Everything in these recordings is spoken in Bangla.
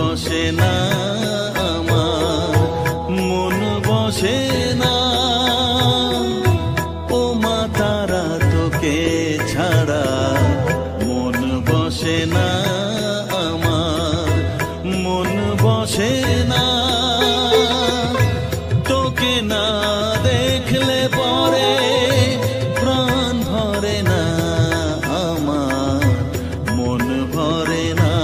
বসে না আমার, মন বসে না। ও মা তারা তোকে ছাড়া মন বসে না আমার, মন বসে না। তোকে না দেখলে পরে প্রাণ ভরে না আমার, মন ভরে না।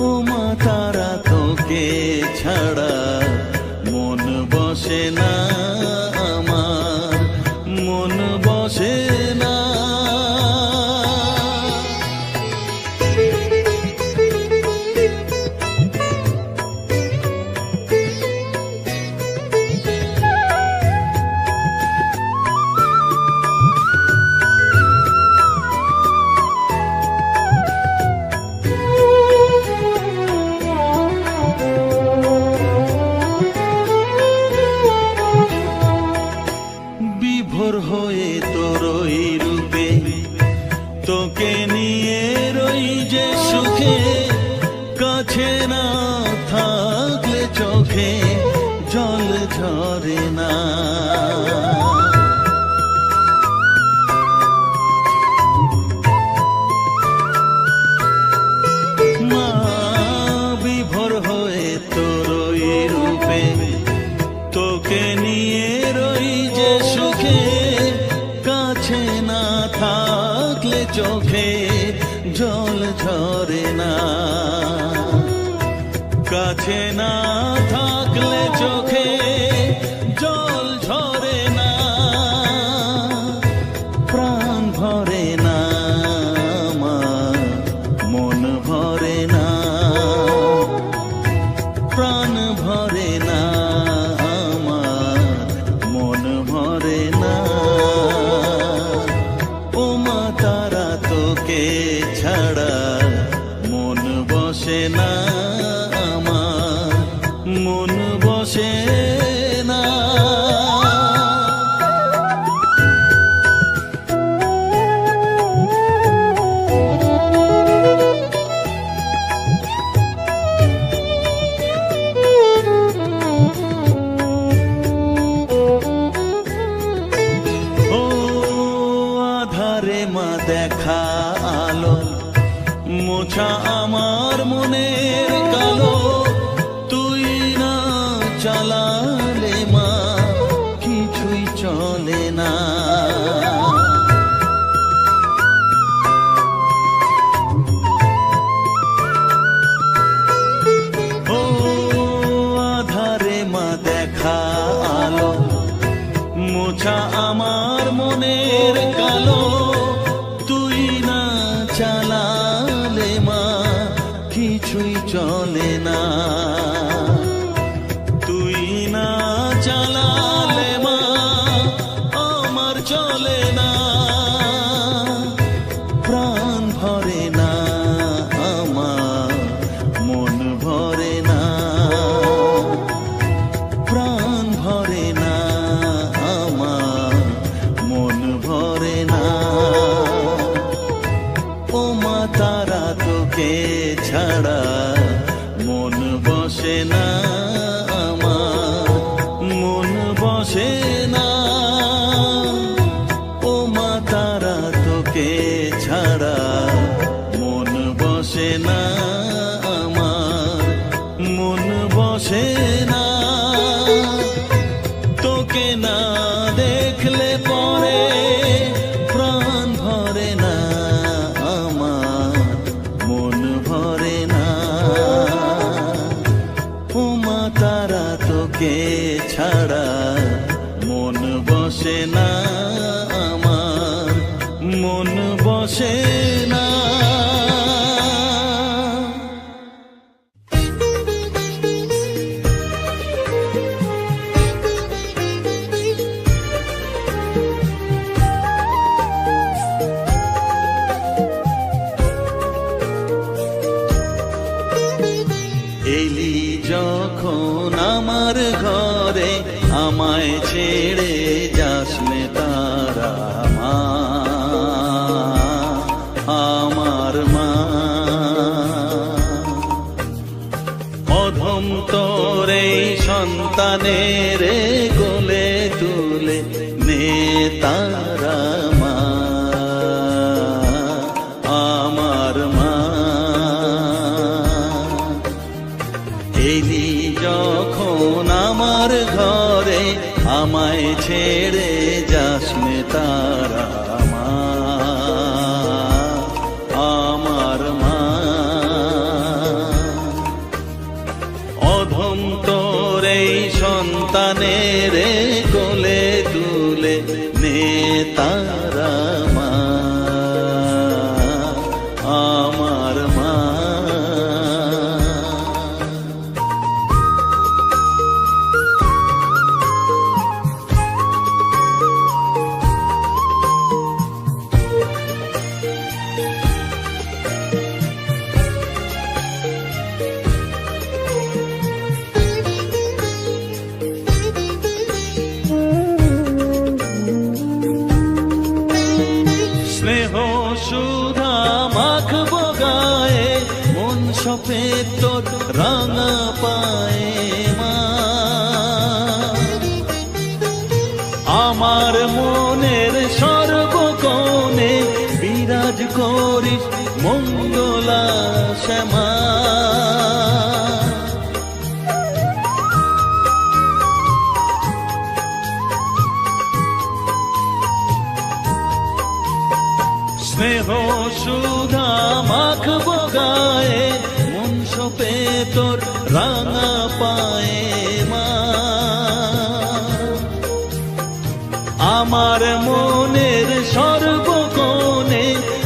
ও মা তারা তোকে ছাড়া মন বসে না আমার, মন বসে না। বিভোর হয়ে তোরই রূপে তোকে নিয়ে রই যে সুখে, কাছে না থাকলে চোখে জল ঝরে না। মা বিভোর হয়ে তোরই রূপে তোকে নিয়ে রই যে সুখে, কাছে না থাকলে চোখে জল ঝরে না। কাছে না থাকলে চোখে জল ঝরে না, প্রাণ ভরে না আমার, মন ভরে না, প্রাণ ভরে না আমার, মন ভরে না। ও মা তারা তোকে ছাড়া মন বসে না আমার, মন বসে না। মা দেখা আলো মোছা আমার মনের কালো, তুই না চালালে মা কিছুই চলে না। ও আধারে মা দেখা আলো মোছা আমার মনের কালো, চালালে মা কিছুই চলে না। তুই না চালালে মা আমার চলে না, প্রাণ ভরে না আমার, মন ভরে না, প্রাণ ভরে না আমার, মন ভরে না। ও মা তারা তোকে ছাড়া মন বসে না আমার, মন বসে না। ও মা তারা তোকে ছাড়া মন বসে না আমার, মন বসে না। তোকে না দেখলে পরে প্রাণ ভরে না আমার, মন ভরে না। ও মা তারা তোকে ছাড়া মন বসে না আমার, মন বসে না। এলি যখন আমার ঘরে আমায় ছেড়ে যাস নে তারা মা, আমার মা। সন্তানের কোলে তুলে নে তারা মা, আমার মা। এলি যখন আমার ঘরে, আমায় ছেড়ে যাস নে তারা মা, আমার মা। অধম তোর এই সন্তানের কোলে তুলে নে তারা মা, আমার মা। স্নেহ সুধা মাখবো গায়ে, মন সফেদ তোর রাঙা পায়ে মা। আমার মনের সর্বকোণে বিরাজ করিস মঙ্গলা শ্যামা। স্নেহ সুধা মাখবো গায়ে, মন সপে তোর রাঙা পায়ে মা। আমার মনের সর্বকোণে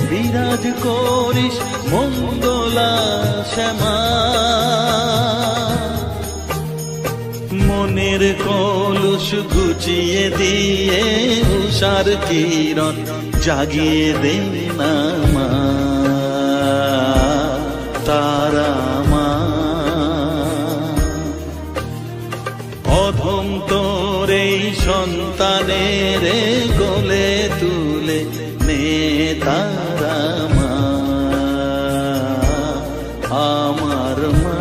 বিরাজ করিস মঙ্গলা শ্যামা। মনের কলুষ ঘুচিয়ে দিয়ে উষার কিরণ জাগিয়ে দে না মা, তারা মা। অধম তোর এই সন্তানের কোলে তুলে নে তারা মা, আমার মা।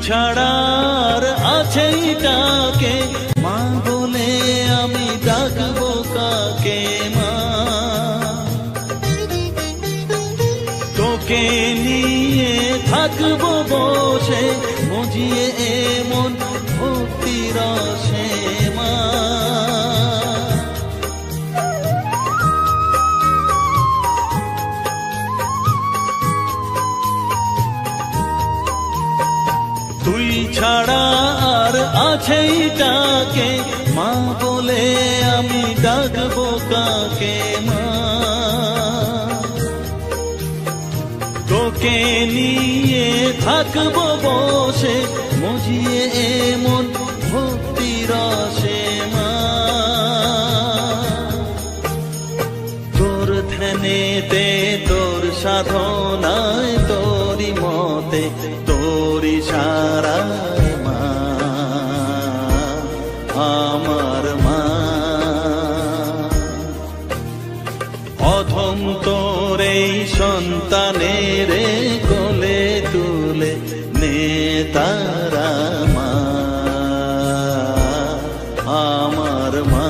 ছাড়ার আছেই ডাকে মা বলে আমি ডাকবো কাকে মা। তোকে নিয়ে থাকবো বসে মজিয়ে এমন ভক্তি রসে মা। তুই ছাড়া আর আছেই ডাকে মা বলে আমি ডাকবো কাকে মা। তোকে নিয়ে থাকবো বসে মজিয়ে এমন ভক্তি রসে মা। তোর ধ্যানেতে তোর সাধনায় তোরি মতে তোরি সারায় মা, আমার মা। অধম তোর এই সন্তানের কোলে তুলে নে তারা মা, আমার মা।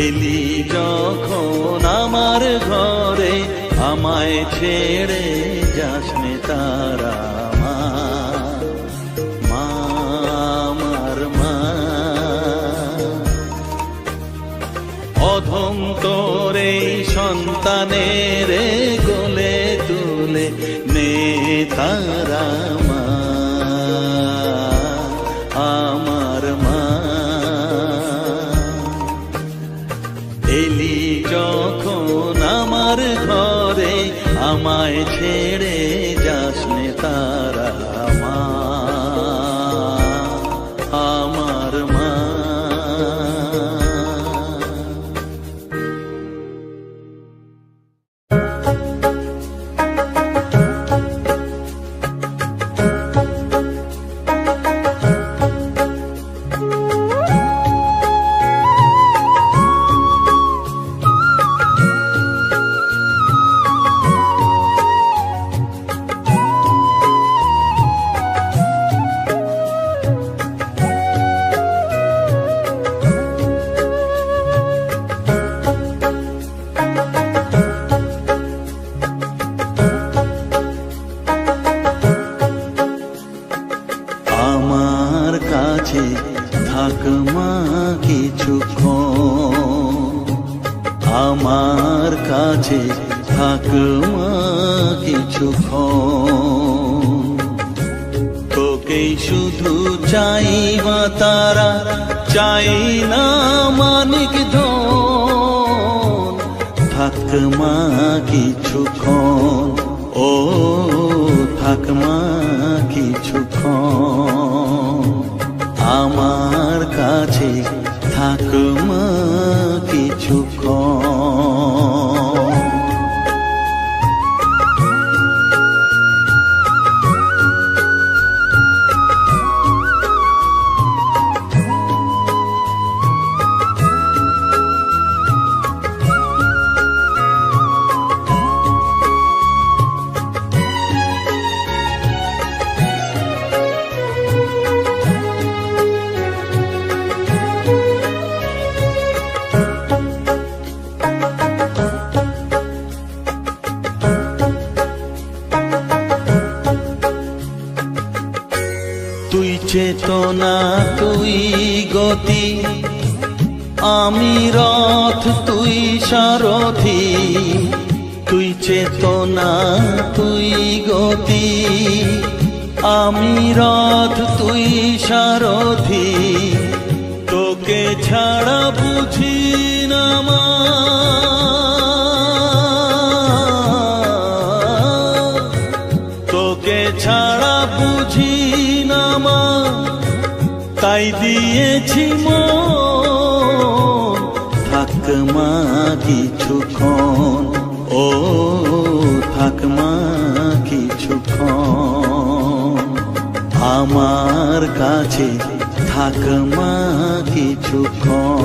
এলি যখন আমার ঘরে, আমায় ছেড়ে যাস নে তারা মা, মা, আমার মা। অধম তোর এই সন্তানের কোলে তুলে নে তারা মা, আমার মা। এলি যখন আমার আমায় ছেড়ে যাস নে তারা মা, আমার মা। আমার কাছে থাক মা কিছুক্ষণ, আমার কাছে থাক মা কিছুক্ষণ। তোকেই শুধু চাই মা তারা, চাই না মানিক ধন। থাক মা কিছুক্ষণ, ও থাক মা কিছুক্ষণ। আমার কাছে থাক মা কিছুক্ষণ। তুই চেতনা, তুই গতি, আমি রথ, তুই সারথি। তুই চেতনা, তুই গতি, আমি রথ, তুই সারথি। তোকে ছাড়া বুঝি না মা, তোকে ছাড়া বুঝি না মা। তাই দিয়েছি মন, থাক মা কিছুক্ষণ, ও থাক মা কিছুক্ষণ। আমার কাছে থাক মা কিছুক্ষণ।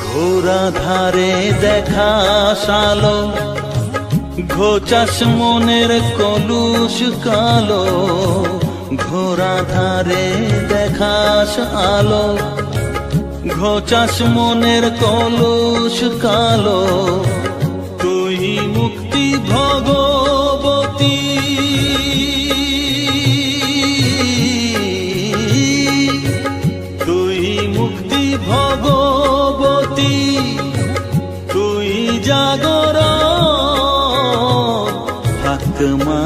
ঘোরা ধারে দেখা সালো, ঘোচাস মনের কলুষ কালো। ঘোরা ধারে দেখাস আলো, ঘোচাস মনের কলুষ কালো। তুই মুক্তি ভগবতী, তুই মুক্তি ভগবতী। তুই জাগরণ, থাক মা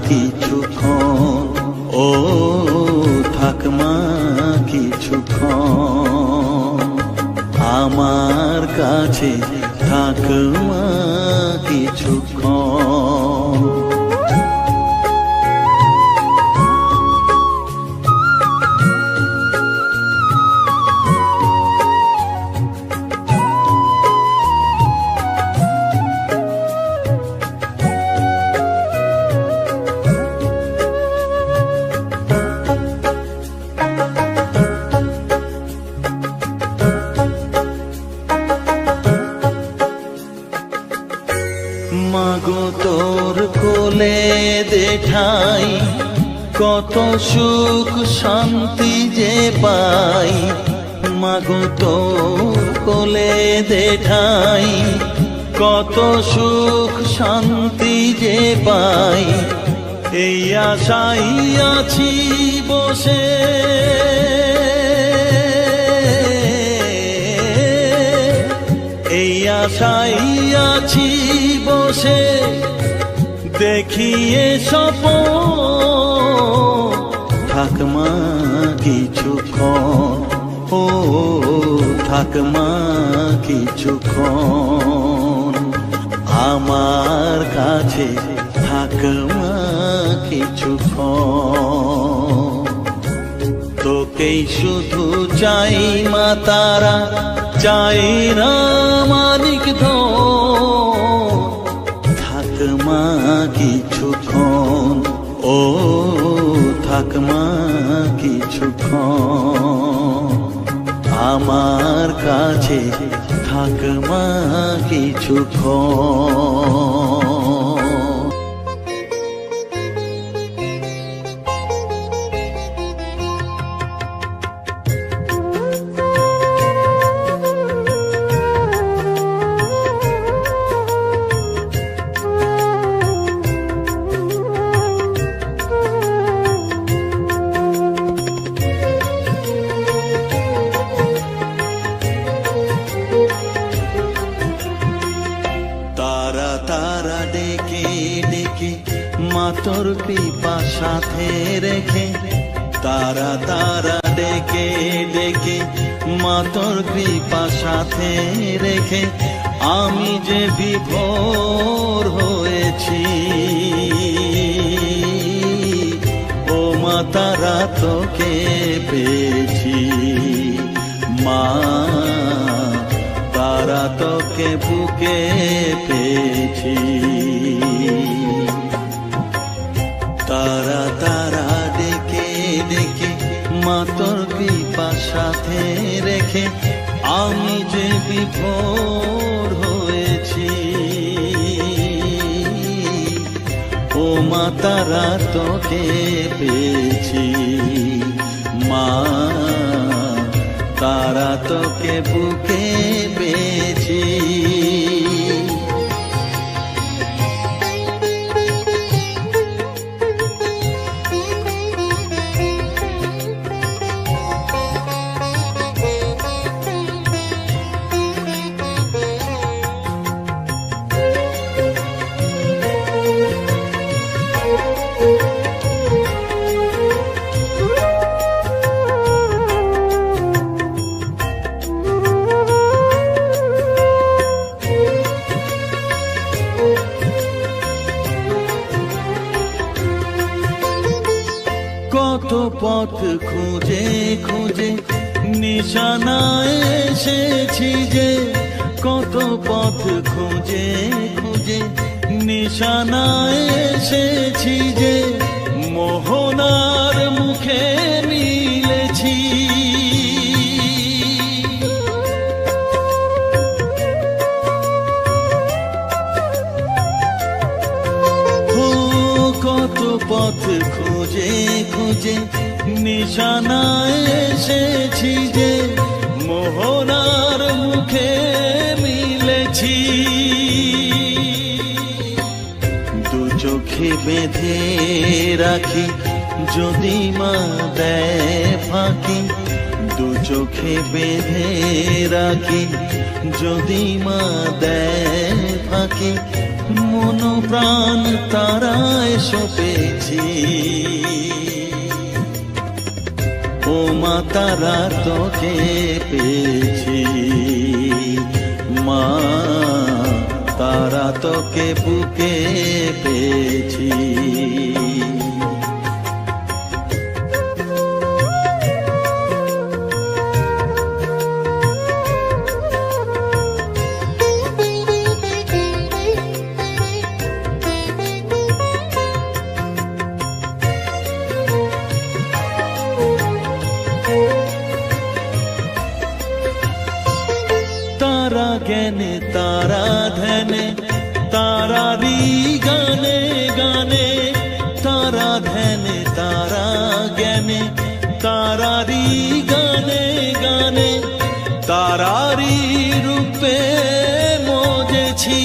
কিছুক্ষণ, ও থাক মা কিছুক্ষণ। আমার কাছে থাক মা কিছুক্ষণ। মাগো তোর কোলে দেঠাই, কত সুখ শান্তি যে পাই। মাগো তোর কোলে দে ঠাই, কত সুখ শান্তি যে পাই, এই আশাই আছি বসে। এই আশাই আছি বসে, দেখিয়ে স্বপন থাকমা কিছুক্ষণ, ও থাকমা কিছুক্ষণ আমার কাছে, থাকমা কিছুক্ষণ। তোকেই শুধু চাই মা তারা, চাই না মানিক ধন, থাকমা কিছুক্ষণ, ও থাকমা কিছুক্ষণ আমার কাছে, থাকমা কিছুক্ষণ। তারা তারা ডেকে ডেকে মা তোর কৃপা সাথে রেখে, তারা তারা ডেকে ডেকে মা তোর কৃপা সাথে রেখে, আমি যে বিভোর হয়েছি, ও মা তারা তোকে পেয়েছি। মা তারা তোকে বুকে পেয়েছি, তারা তারা ডেকে ডেকে মা তোর কৃপা সাথে রেখে, আমি যে বিভোর হয়েছি, ও মা তারা তোকে পেয়েছি। মা তারা তোকে বুকে পেয়েছি। কত পথ খুঁজে খুঁজে নিশানায় এসেছি যে, কত পথ খুঁজে খুঁজে নিশানায় এসেছি যে, মোহনার মুখে মিলেছি। কত পথ খুঁজে খুঁজে নিশানায় এসেছি যে, মোহনার মুখে মিলেছি। দু চোখে বেঁধে রাখি যদি মা দেয় ফাঁকি, দু চোখে বেঁধে রাখি যদি মা দেয় ফাঁকি, মন প্রাণ তারায় সপেছি। ও মা তারা তোকে পেয়েছি, মা তারা তোকে বুকে পেয়েছি। তারা জ্ঞানে তারা ধ্যানে তারারি গানে গানে, তারা ধ্যানে তারা জ্ঞানে তারারি গানে গানে, তারারি রূপে মজেছি,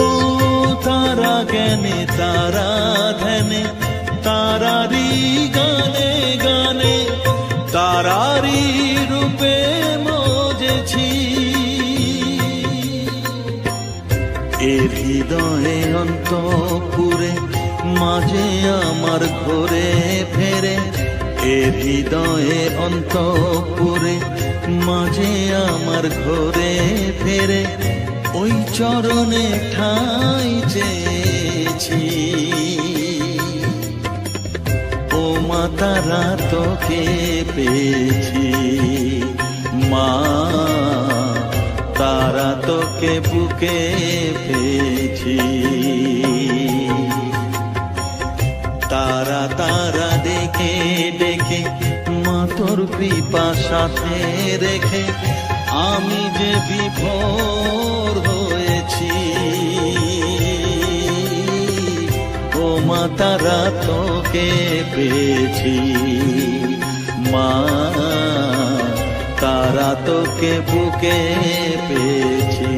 ও তারা জ্ঞানে তারা ধ্যানে তারারি গানে গানে তারারি রূপে মজেছি। এর হৃদয়ে অন্তপুরে মাঝে আমার ঘরে ফেরে, এর হৃদয়ে অন্তপুরে মাঝে আমার ঘরে ফেরে, ওই চরণে ঠাঁই চেয়েছি। ও মা তারা তোকে পেয়েছি, মা তারা তোকে বুকে পেয়েছি। তারা তারা ডেকে ডেকে মা তোর কৃপা সাথে রেখে আমি যে বিভোর হয়েছি। ও মা তারা তোকে পেয়েছি, মা তারা তোকে বুকে পেয়েছি।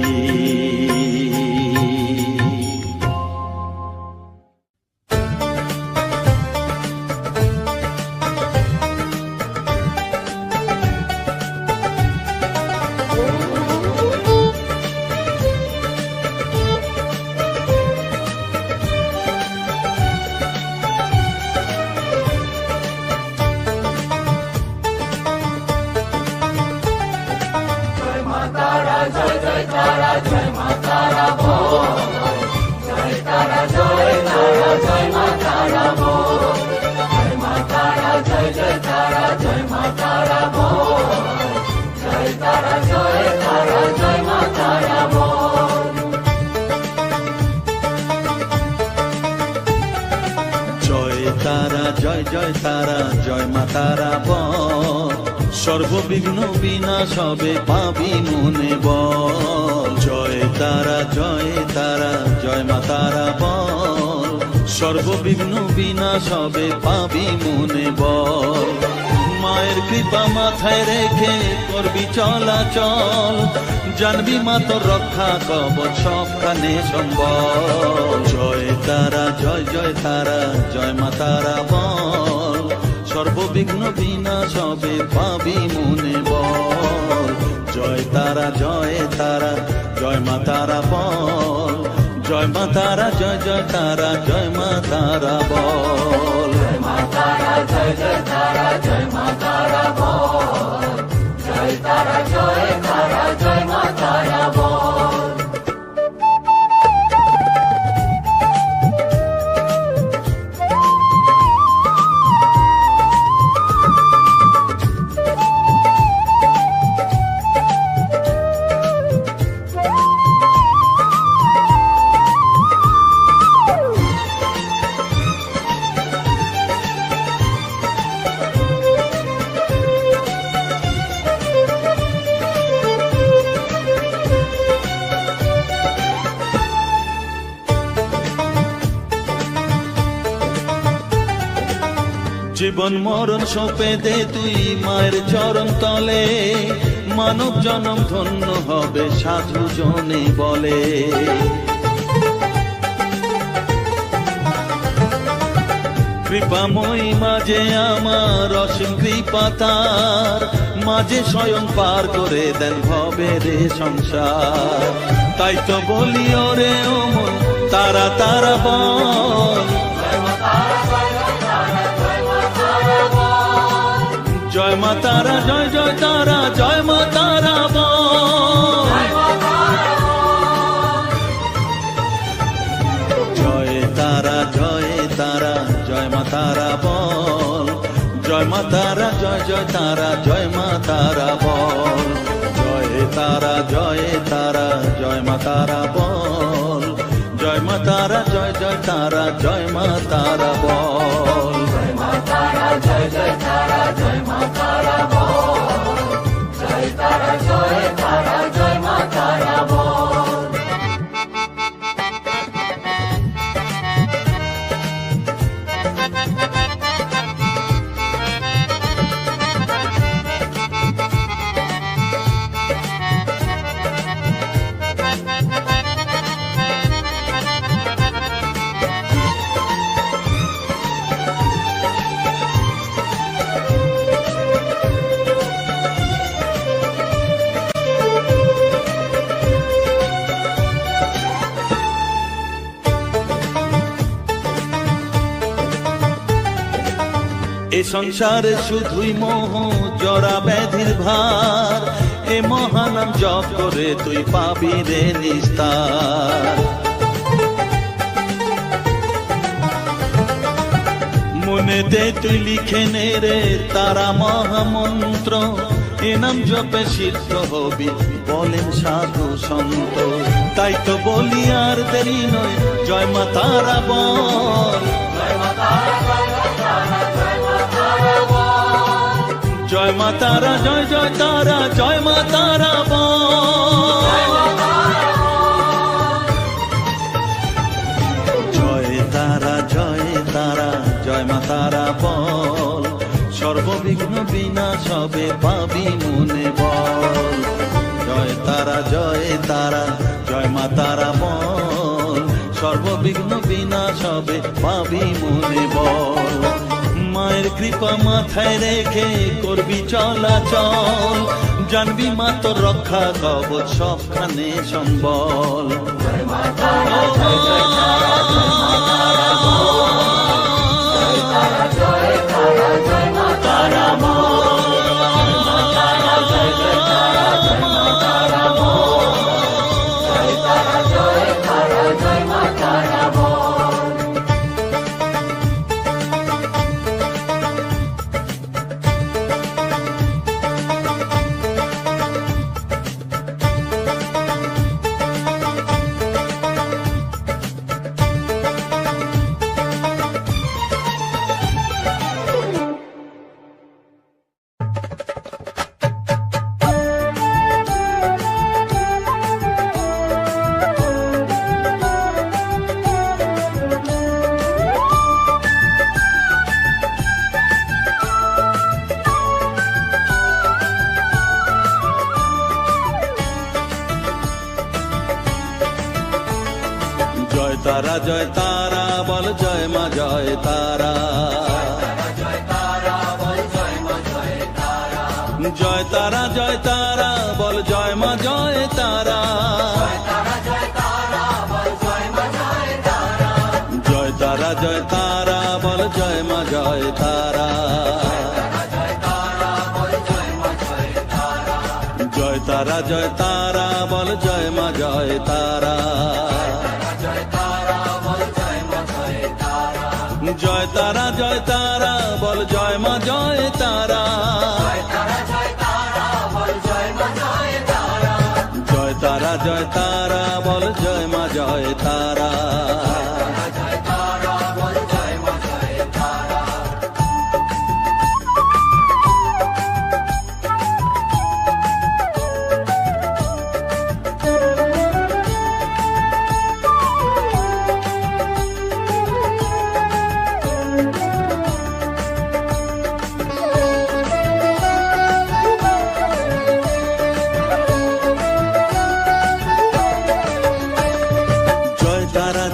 জয় জয় তারা জয় মা তারা বল, সর্ববিঘ্ন বিনাশ হবে পাবি মনে বল। জয় তারা জয় তারা জয় মা তারা বল, সর্ববিঘ্ন বিনাশ হবে পাবি মনে বল। মায়ের কৃপা মাথায় রেখে করবি চলাচল, জানবি মা তোর রক্ষা কবচ সবখানে সম্বল। জয় তারা জয় জয় তারা জয় মা তারা বল, সর্ববিঘ্ন বিনাশ হবে পাবি মনে বল। জয় তারা জয় তারা জয় মা তারা বল, জয় মা তারা জয় জয় তারা জয় মা তারা বল। জয় মা তারা জয় জয় তারা জয় মা তারা বল, জয় তারা জয় তারা জয় মা তারা বল। জীবন মরণ সঁপে দে তুই মায়ের চরণ তলে, মানব জনম ধন্য হবে সাধু জনে বলে। কৃপাময়ী মাঝে আমার অসীম কৃপা তার, মাঝে স্বয়ং পার করে দেন ভবের সংসার। তাই তো বলি ওরে ও মন তারা তারা বল, জয় মা তারা জয় জয় তারা জয় মা তারা বল। জয় তারা জয় তারা জয় মা তারা বল, জয় মা তারা জয় জয় তারা জয় মা তারা বল। জয় তারা জয় তারা জয় মা তারা বল, জয় মা তারা জয় জয় তারা জয় মা তারা বল। জয় মা তারা জয় জয় তারা জয় মা তারা বল, জয় তারা জয় তারা জয় মা তারা বল। সংসারে শুধুই মোহ জরা ব্যাধির ভার, এ মহানাম জপ করে তুই পাবি রে নিস্তার। মনেতে তুই লিখে নে রে তারা মহামন্ত্র, এ নাম জপে সিদ্ধ হবি বলেন সাধু সন্ত। তাই তো বলি আর দেরি নয়, জয় মা তারা বল, জয় মা তারা, জয় জয় তারা, জয় মা তারা বল, জয় তারা, জয় তারা, জয় মা তারা বল, সর্ববিঘ্ন বিনাশ হবে পাবি মনে বল। জয় তারা, জয় তারা, জয় মা তারা বল, সর্ববিঘ্ন বিনাশ হবে পাবি মনে বল। মায়ের কৃপা মাথায় রেখে করবি চলাচল, জানবি মা তোর রক্ষা কবচ সবখানে সম্বল। জয় মা তারা, জয় জয় তারা, জয় মা তারা বল, জয় তারা, জয় তারা, জয় মা তারা বল, জয় মা তারা, জয় জয় তারা, জয় মা তারা বল, জয় তারা, জয় তারা, জয় মা তারা বল। জয় তারা, জয় তারা বল, জয় মা জয় তারা, জয় তারা, জয় তারা বল, জয় মা জয় তারা, জয় তারা, জয় তারা বল, জয় মা জয় তারা, জয় তারা, জয় তারা বল, জয় মা জয় তারা, জয় তারা, জয় তারা বল, জয় মা জয় তারা, জয় তারা, জয় তারা বল, জয় মা জয় তারা।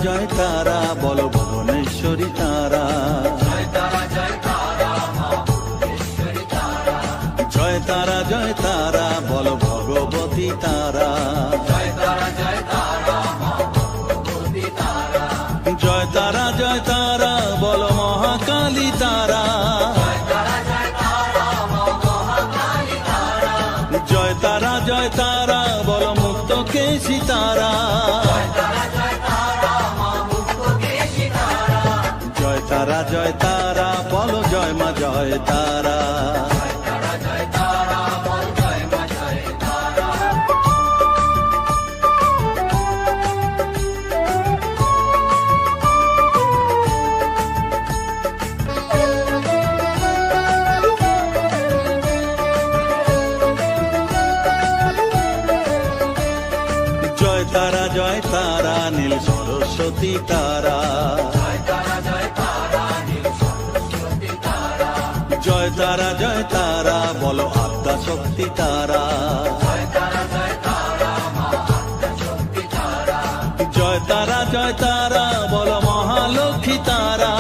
জয় তারা বল, ভুবনেশ্বরী তারা, জয় তারা, জয় তারা, জয় তারা বল, ভগবতী তারা, জয় তারা, জয় তারা বল, মহাকালী তারা, জয় তারা, জয় তারা বল, মুক্ত কেশী তারা, জয় তারা, জয় তারা বল, জয় মা জয় তারা। জয় তারা, জয় তারা নীল সরস্বতী তারা, জয় তারা, জয় তারা বল, আদ্যা শক্তি তারা, জয় তারা, জয় তারা বল, মহালক্ষ্মী তারা,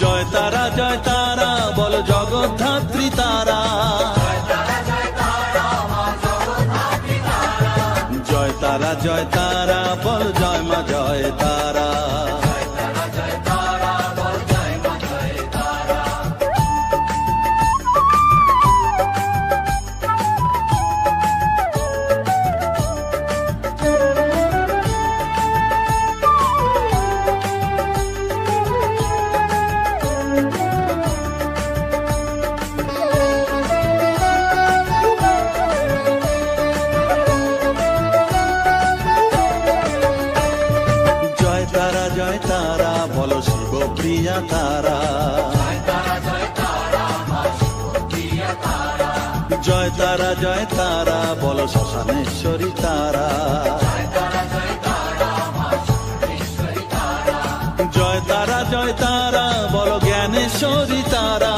জয় তারা, জয় তারা বল, জগদ্ধাত্রী তারা, জয় তারা, জয় তারা বল, জয় মা জয় তারা। দিয়া তারা, জয় তারা জয় তারা বলো শ্মশানেশ্বরী তারা, জয় তারা বলো জ্ঞানেশ্বরী তারা,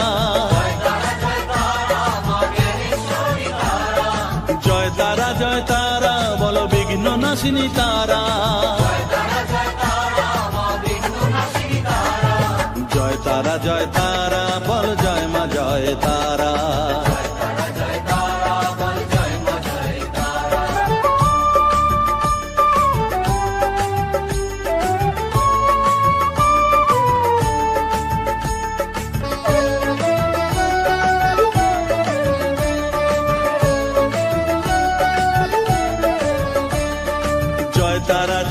জয় তারা বলো বিঘ্ন নাশিনী তারা, জয় তারা বল জয় মা জয় তারা।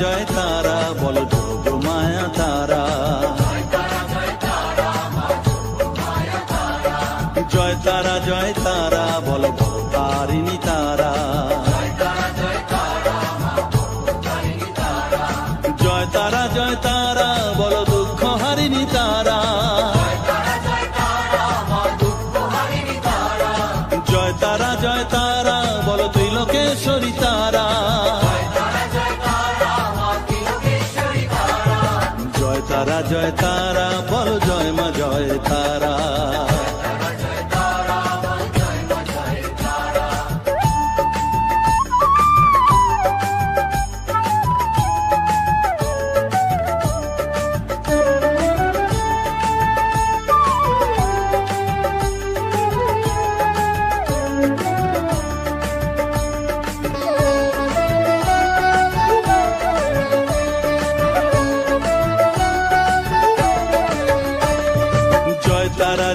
জয় তারা বলো যোগ মায়া তারা, জয় তারা বলো ভবতারিণী তারা, জয় তারা বলো দুঃখ হারিণী তারা, জয় তারা বলো ত্রিলোকেশ্বরী তারা, জয় তারা বল জয় মা জয় তারা।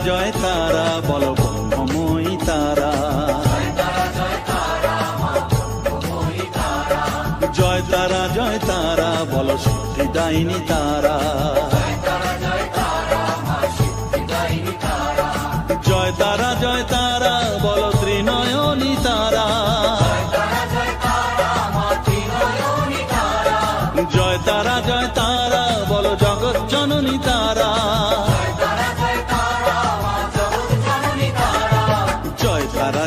জয় তারা বলো ব্রহ্মময়ী তারা, জয় তারা বলো সিদ্ধিদায়িনী তারা, জয় তারা বলো ত্রিনয়নী তারা, জয় তারা বলো জগৎ জননী তারা,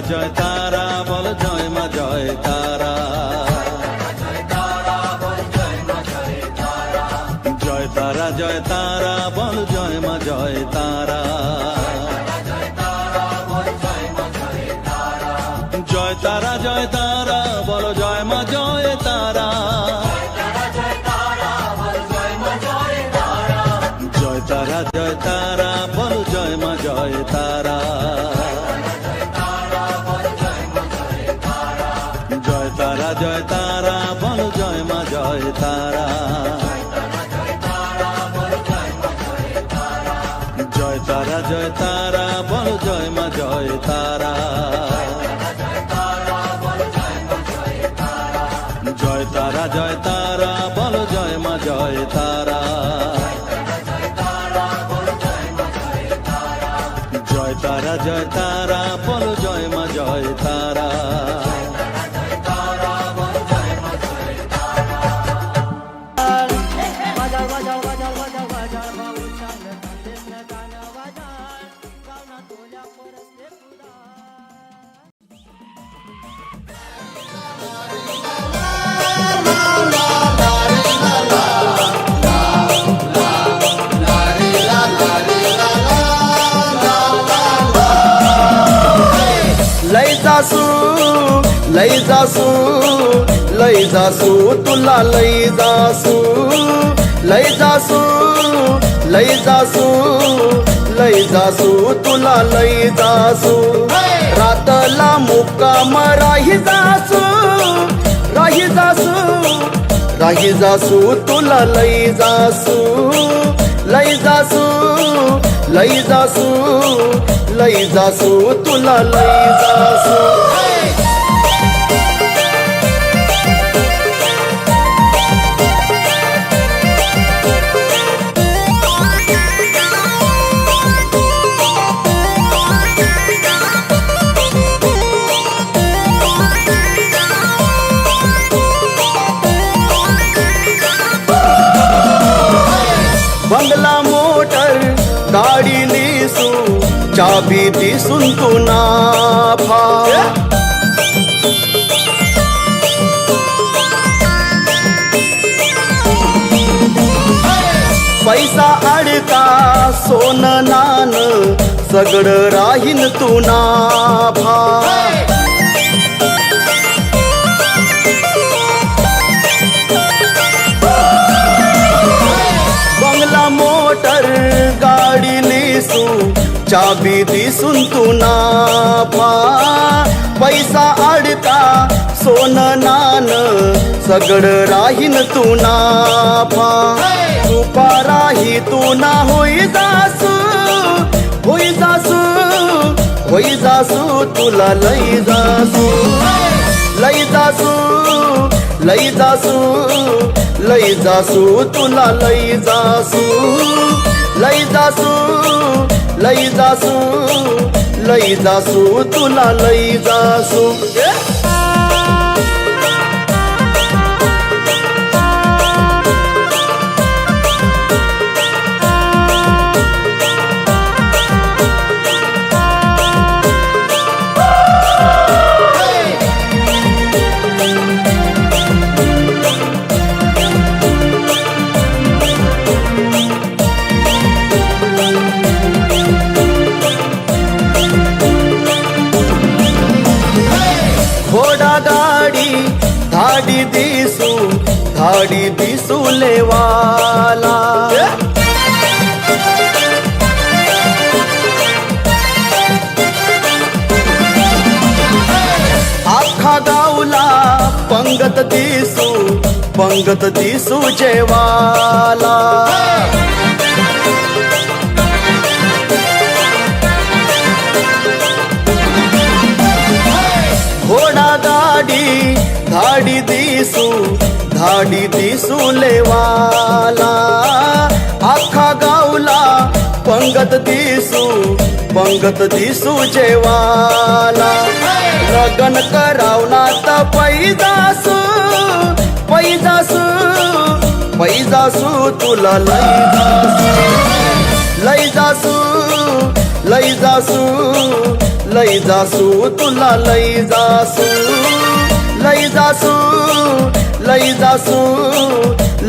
জয় তারা বল জয় মা জয় তারা, জয় তারা বল জয় মা জয় তারা, জয় তারা বল জয় মা জয় তারা, জয় তারা বল জয় মা জয় তারা, জয় তারা বল জয় মা জয় তারা, জয় তারা বল জয় মা জয় তারা, জয় তারা বল জয় মা জয় তারা, জয় তারা বল জয় মা জয় তারা। लई जासू तुला लई जासू तुला लई जासू रातला मुक्काम राही जासू तुला लई जासू तुला लई जासू बंगला मोटर चाबी दिसून तू नाफा पैसा अडका सोनं नान सगळं राहीन तू नाफा बंगला मोटर गाडी लिसू चाबी दिसून तू नाफा पैसा अडका सोनं नान सगळं राहीन तू नाफा तुपा राही तू ना होई जासू होई जासू होई जासू तुला लई जासू लई जासू लई जासू लई जासू तुला लई जासू लई जासू लई जासू लई जासू तुला लई जासू घोडा गाडी धाडी दिसू लेवाला आखा गावला पंगत दिसू जेवाला घोडा गाडी धाडी दिसू लेवाला आखा गावला पंगत दिसू जेवाला लगन करावनात पैजासू पैजासू पैजासू तुला लई जासू लई जासू लई जासू तुला लई जासू लई जासू लई जासू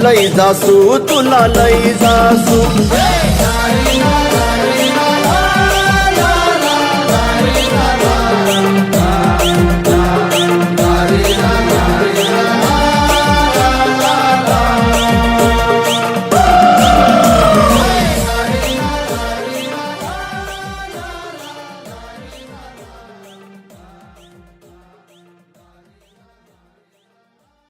लई जासू तुला लई जासू